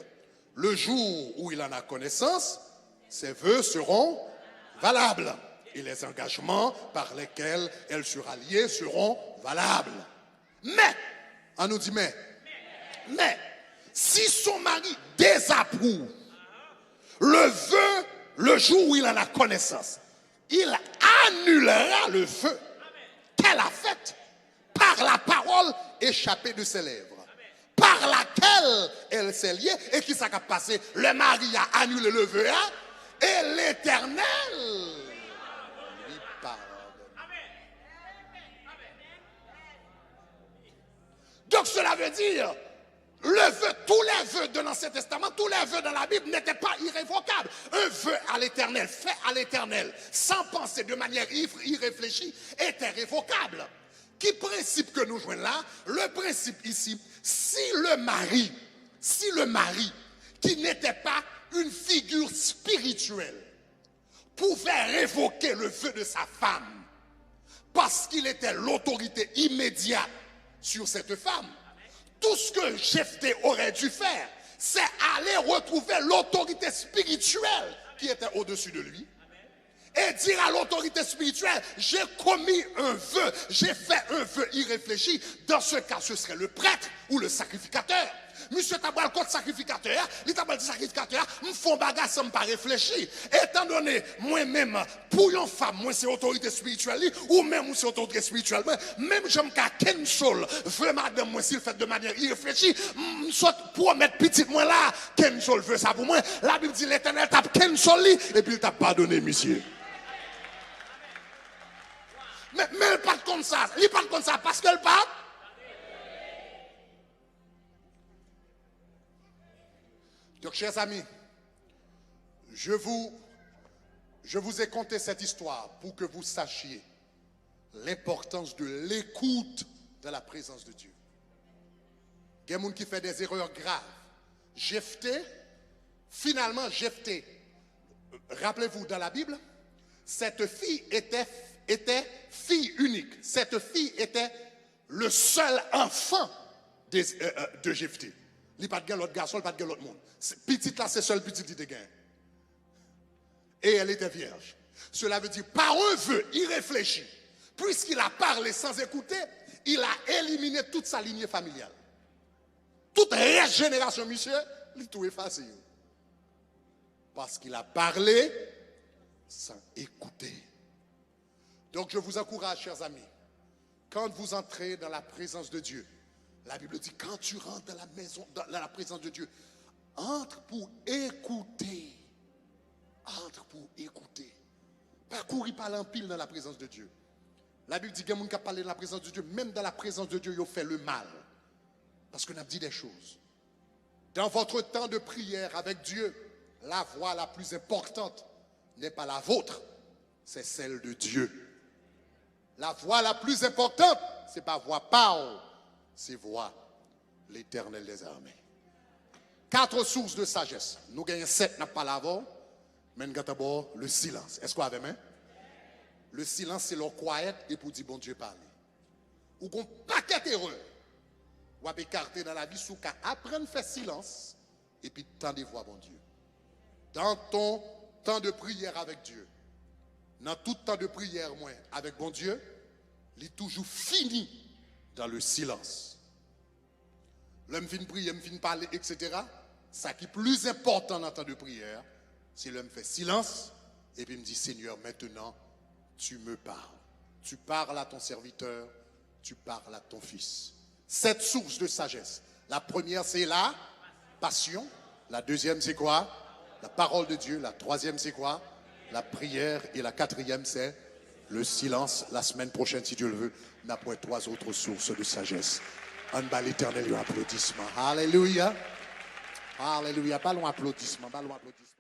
le jour où il en a connaissance, ses vœux seront valables. Et les engagements par lesquels elle sera liée seront valables. Mais, on nous dit mais, si son mari désapprouve le vœu le jour où il en a connaissance, il annulera le vœu qu'elle a fait par la parole échappée de ses lèvres, par laquelle elle s'est liée et qui s'est passé. Le mari a annulé le vœu et l'Éternel lui pardonne. Donc cela veut dire, tous les vœux de l'Ancien Testament, tous les vœux dans la Bible n'étaient pas irrévocables. Un vœu à l'Éternel, fait à l'Éternel, sans penser de manière irréfléchie, était révocable. Qui principe que nous jouons là? Le principe ici, si le mari, qui n'était pas une figure spirituelle, pouvait révoquer le vœu de sa femme, parce qu'il était l'autorité immédiate sur cette femme, tout ce que Jephthé aurait dû faire, c'est aller retrouver l'autorité spirituelle qui était au-dessus de lui et dire à l'autorité spirituelle, j'ai commis un vœu, j'ai fait un vœu irréfléchi. Dans ce cas, ce serait le prêtre ou le sacrificateur. Monsieur Tabal contre sacrificateur, il t'a dit sacrificateur, me font bagarre sans pas réfléchir. Étant donné, moi-même, pour une femme, moi c'est autorité spirituelle, ou même moi c'est autorité spirituelle, même j'aime qu'à cancel, veut madame, moi s'il fait de manière irréfléchie, soit pour mettre petit moi là, cancel veut ça pour moi. La Bible dit l'Éternel tape cancel, et puis il t'a pardonné, monsieur. Mais il parle comme ça, parce qu'elle parle. Donc, chers amis, je vous ai conté cette histoire pour que vous sachiez l'importance de l'écoute de la présence de Dieu. Il y a des gens qui font des erreurs graves. Finalement, rappelez-vous dans la Bible, cette fille était fille unique. Cette fille était le seul enfant de Jephthé. Il n'y a pas de l'autre garçon, il n'y a pas de l'autre monde. Petite là, c'est seul petit qui était gain. Et elle était vierge. Cela veut dire, par un vœu irréfléchi, puisqu'il a parlé sans écouter, il a éliminé toute sa lignée familiale. Toute régénération, monsieur, il tout effacé. Parce qu'il a parlé sans écouter. Donc je vous encourage, chers amis, quand vous entrez dans la présence de Dieu, la Bible dit, quand tu rentres dans la maison, dans la présence de Dieu, entre pour écouter. Entre pour écouter. Pas courir par l'empile dans la présence de Dieu. La Bible dit qu'il y a des gens qui parlent de la présence de Dieu, même dans la présence de Dieu, ils ont fait le mal. Parce qu'on a dit des choses. Dans votre temps de prière avec Dieu, la voix la plus importante n'est pas la vôtre, c'est celle de Dieu. La voix la plus importante, ce n'est pas voix Pao, c'est voix l'Éternel des armées. 4 sources de sagesse. Nous gagnons 7, n'a pas l'avant, mais nous avons d'abord le silence. Est-ce qu'on a même? Le silence, c'est leur quiet et pour dire bon Dieu parler. Ou qu'on paquet d'erreurs. Ou à écarter dans la vie, sous qu'à apprendre à faire silence et puis tendez voix bon Dieu. dans ton temps de prière avec Dieu, dans tout temps de prière, moi, avec bon Dieu, il est toujours fini dans le silence. L'homme fin prier, l'homme fin parler, etc. Ça qui est plus important dans le temps de prière, c'est l'homme fait silence et puis il me dit, Seigneur, maintenant, tu me parles. Tu parles à ton serviteur, tu parles à ton fils. Cette source de sagesse. La première, c'est la passion. La deuxième, c'est quoi? La parole de Dieu. La troisième, c'est quoi? La prière. Et la quatrième, c'est le silence. La semaine prochaine, si Dieu le veut, on a point trois autres sources de sagesse. En bas l'Éternel, un applaudissement. Alléluia. Alléluia. Pas long applaudissement. Pas long applaudissement.